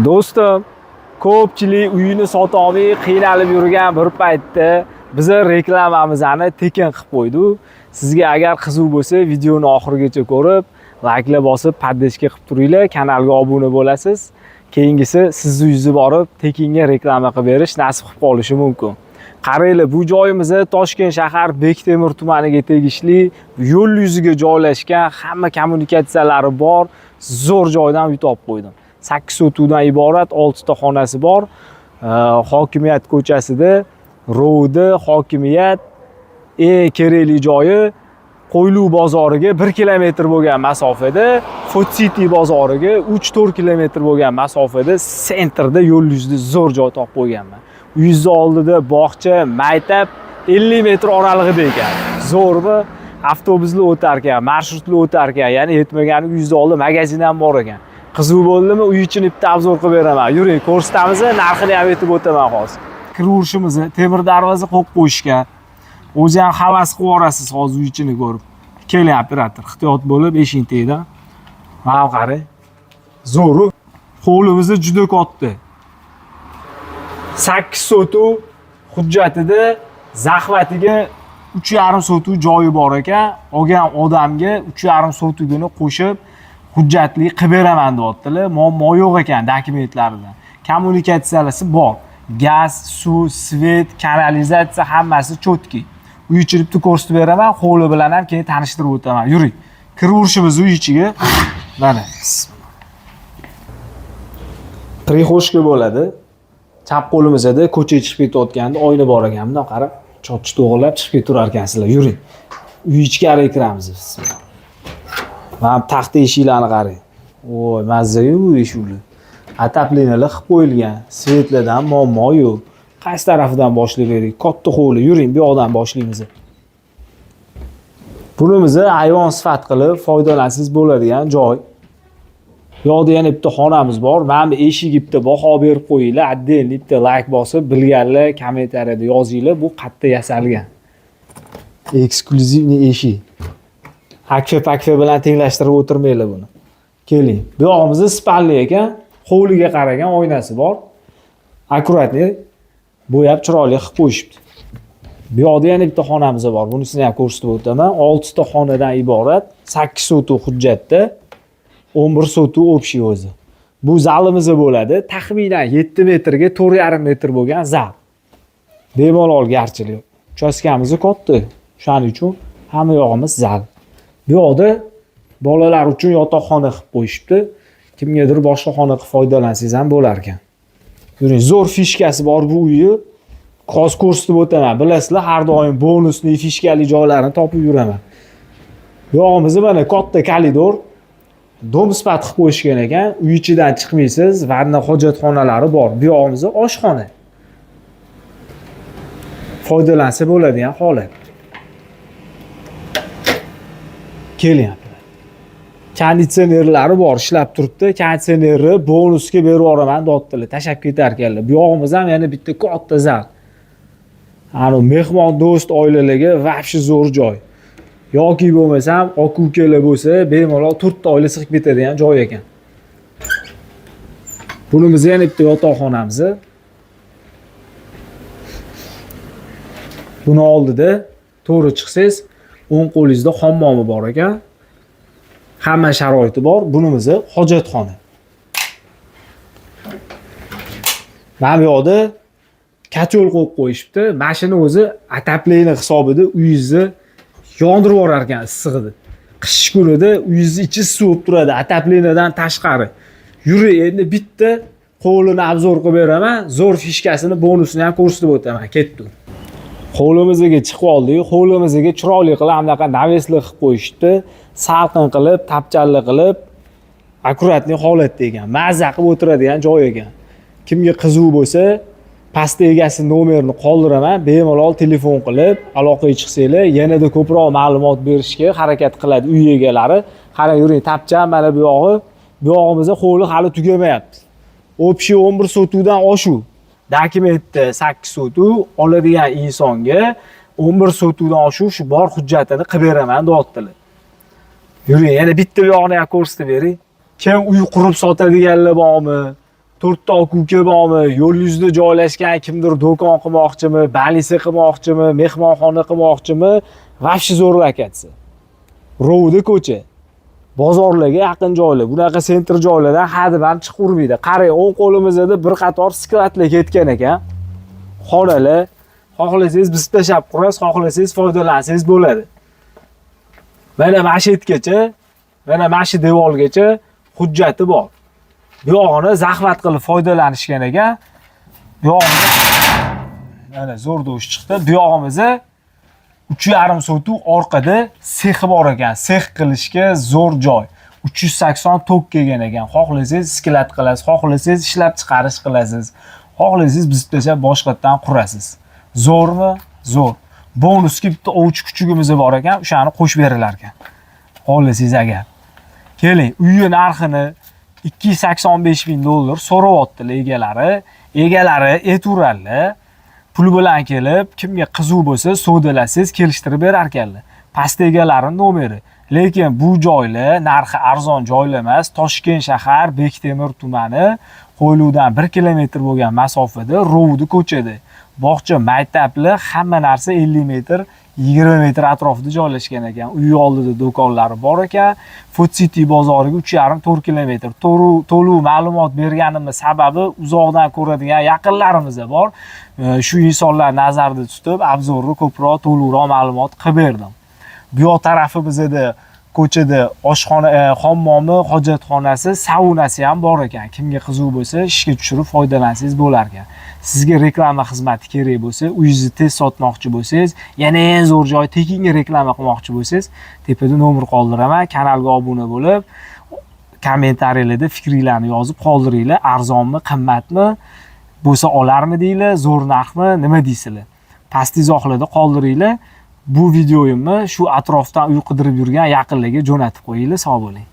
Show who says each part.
Speaker 1: Do'stim, ko'pchilik uyini sota olmay qiynalib yurgan bir paytda biz reklamamizni tekin qilib qo'ydik. Sizga agar qiziq bo'lsa, videoni oxirigacha ko'rib, like'lar bosib, podpishka qilib turinglar, kanalga obuna bo'lasiz. Keyingisi sizni yuzni borib, tekinga reklama qilib berish nasib qilib qolishi mumkin. Qaranglar, bu joyimiz Toshkent shahar Bektemir tumaniga tegishli, yo'l yuziga joylashgan, hamma kommunikatsiyalari bor, zo'r joydan uy topib qo'ydim. 8 sotuvdan iborat 6 ta xonasi bor. Hokimiyat ko'chasida, ro'da hokimiyat kerakli joyi Qo'ylu bozoriga 1 kilometr bo'lgan masofada, Food City bozoriga 3-4 kilometr bo'lgan masofada, sentrda yo'l yuzida zo'r joy topib qo'yganman. Uyingiz oldida bog'cha, maktab 50 metr oralig'ida ekan. Zo'rmi? Avtobuslar o'tar ekan, marshrutlar o'tar ekan, ya'ni yetmagani uyingiz oldida magazin ham bor ekan. Qiziq bo'ldimi? Uy ichini bitta obzor qilib beraman. Yuring, ko'rsatamiz, narxini ham aytib o'taman hozir. Kiraverishimiz temir darvoza qo'yib qo'yishgan. O'zi ham havas qilib olasiz hozir uy ichini ko'rib. Keling, operator, ehtiyot bo'lib eshikni tegdi. Mana qarang. Zo'r. Hovlimiz juda katta. 8 sotuv hujjatida zaxvatiga 3,5 sotuv joyi bor ekan. Olgan odamga 3,5 sotuvini qo'shib hujjatli qilib beraman deyaptilar. Muammo yo'q ekan dokumentlarida. Kommunikatsiyalari bor. Gaz, suv, svet, kanalizatsiya hammasi cho'tki. Uy ichini bitta ko'rsatib beraman, hovli bilan ham keyin tanishtirib o'taman. Yuring. Kiraverishimiz uy ichiga. Mana. Prixoshka bo'ladi. Chap qo'limizda ko'chaga chiqib ketayotganda oyna bor ekan. Bundan qarab, cho'chchi to'g'rilab chiqib ketar ekansizlar. Yuring. Uy ichkariga kiramiz biz. Mana taxta eshiklarni qarang. Voy, mazza-yu eshiklar. Ataplinalar qilib qo'yilgan. Svetlardan muammo yo'q. Qaysi tarafidan boshlab bering? Katta hovli. Yuring, bu yoqdan boshlaymiz. Bunimizni ayvon sifat qilib foydalansangiz bo'ladigan joy. Yo'qda yana bitta xonamiz bor. Mana bu eshikga bitta baho berib qo'yinglar. Отдельный bitta like bosib, bilganlar kommentariyada yozinglar. Bu qayerda yasalgan. Eksklyuzivniy eshik. Akfa bilan tenglashtirib o'tirmaylar buni. Keling. Bu yog'imizda spalni ekan, hovliga qaragan oynasi bor. Akkuratni bo'yab chiroyli qilib qo'yishibdi. Bu yoqda yana bitta xonamiz bor. Bunisini ham ko'rsatib o'taman. 6 ta xonadan iborat, 8 sotuv hujjatda, 11 sotuv общий o'zi. Bu zalimiz bo'ladi. Taxminan 7 metrga 4,5 metr bo'lgan zal. Bemalol garchilik. Uchastkamiz katta. Shuning uchun hamma yog'imiz zal. Bu yoqda bolalar uchun yotoqxona qilib qo'yishibdi. Kimgadir boshqa xona qilib foydalansangiz ham bo'lar ekan. Yuring, zo'r fishkasi bor bu uyni. Hozir ko'rsatib o'taman. Bilasizlar, har doim bonusli fishkali joylarni topib yuraman. Bu yog'imiz mana katta koridor. Dom sifat qilib qo'yishgan ekan. Uy ichidan chiqmaysiz, vanna hojatxonalari bor. Bu yog'imiz oshxona. Foydalansa bo'ladigan holat. Keling. Konditsionerlari bor, ishlab turibdi. Konditsionerni bonusga berib yuboraman deyaptilar. Tashab ketar ekanlar. Bu yog'imiz ham yana bitta katta zal. Ana mehmon do'st oilalarga vobshe zo'r joy. Yoki bo'lmasam, aka-ukalar bo'lsa, bemalol 4 ta oila sig'ib ketadigan joy ekan. Bunimiz yana bitta yotoqxonamiz. Buni oldida to'g'ri chiqsangiz, o'ng qo'lingizda hammomi bor ekan. Hamma sharoiti bor. Bunimiz hojatxona. Mana bu yoqda kachol qo'yib qo'yishibdi. Mashina o'zi atapleyni hisobida uyingizni yondirib yuborar ekan issig'ida. Qish kunida uyingiz ichi suvib turadi, atapleynadan tashqari. Yuri, endi bitta qo'lini obzor qilib beraman. Zo'r fishkasini, bonusini ham ko'rsatib o'taman. Ketdi. Hovlimizga chiqib oldik. Hovlimizga chiroyli qilib anaqa navesli qilib qo'yishdi. Salqin qilib, tapchalli qilib, akkuratli holatda ekan. Mazza qilib o'tiradigan joy ekan. Kimga qiziq bo'lsa, pastda egasi nomerini qoldiraman, bemalol telefon qilib aloqaga chiqsanglar, yanada ko'proq ma'lumot berishga harakat qiladi uy egalari. Qarang, yuring, tapchan mana bu yog'i. Bu yog'imizda hovli hali tugamayapti. Общий 11 sotuvdan oshuv. Dokumentda 8 sotuv oladigan insonga 11 sotuvdan oshuv shu bor hujjatini qilib beraman deyaptilar. Yuring, yana bitta bu yoqni ham ko'rsatib bering. Kim uy qurib sotadiganlar bormi? to'rtta uka bormi, yo'l yuzida joylashgan kimdir do'kon qilmoqchimi, balisi qilmoqchimi, mehmonxona qilmoqchimi, vobshe zo'r lokatsiya. Rovda ko'cha. Bozorlarga yaqin joylar, bunaqa sentr joylardan haddan chiqib urmaydi. Qarang, o'ng qo'limizda bir qator sklatlar ketgan ekan. Xonalar, xohlasangiz biz tashlab qurasiz, xohlasangiz foydalansangiz bo'ladi. Mana mashitgacha, mana mashi devorgacha hujjati bor. Bu yog'ini zahmat qilib foydalanishgan ekan. Bu yog'imiz mana zo'r do'sh chiqdi. Bu yog'imizni 3,5 sotuv orqada sexi bor ekan. Sex qilishga zo'r joy. 380 tok kelgan ekan. Xohlasangiz sklat qilasiz, xohlasangiz ishlab chiqarish qilasiz. Xohlasangiz biz tashlab boshqatdan qurasiz. Zo'rmi? Zo'r. Bonusga bitta ovchi kuchugimiz bor ekan, o'shani qo'shib berilar ekan. Xohlasangiz agar. Keling, uyi narxini 285 ming dollar so'rayaptilar egalari. Egalari ayturalar. Pul bilan kelib, kimga qiziq bo'lsa, savdolasiz, kelishtirib berar ekanlar. Past egalarining nomeri. Lekin bu joylar narxi arzon joylar emas. Toshkent shahar, Bektemir tumani, Qo'yliqdan 1 kilometr bo'lgan masofada, Rovda ko'chada. Bog'cha, maktablar, hamma narsa 50 metr, 20 metr atrofida joylashgan ekan. Uy oldida do'konlari bor ekan. Food City bozoriga 3,5-4 kilometr. To'liq ma'lumot berganimiz sababi uzoqdan ko'radigan yaqinlarimiz bor. Shu insonlar nazarda tutib, obzorni ko'proq to'liqroq ma'lumot qilib berdim. Bu yoq tarafimizda ko'chada oshxona, hammomi, hojatxonasi, saunasi ham bor ekan. Kimga qiziq bo'lsa, ishga tushirib foydalansangiz bo'lar ekan. Sizga reklama xizmati kerak bo'lsa, uyingizni tez sotmoqchi bo'lsangiz, yana eng zo'r joy tekinga reklama qilmoqchi bo'lsangiz, tepada nomer qoldiraman, kanalga obuna bo'lib, kommentariyalarda fikringizni yozib qoldiringlar. Arzonmi, qimmatmi, bo'lsa olarmi deylar, zo'r narxmi, nima deysizlar? Past izohlarda qoldiringlar. Bu videoyimni shu atrofdan uy qidirib yurgan yaqinlarga jo'natib qo'yinglar. Sog' bo'ling.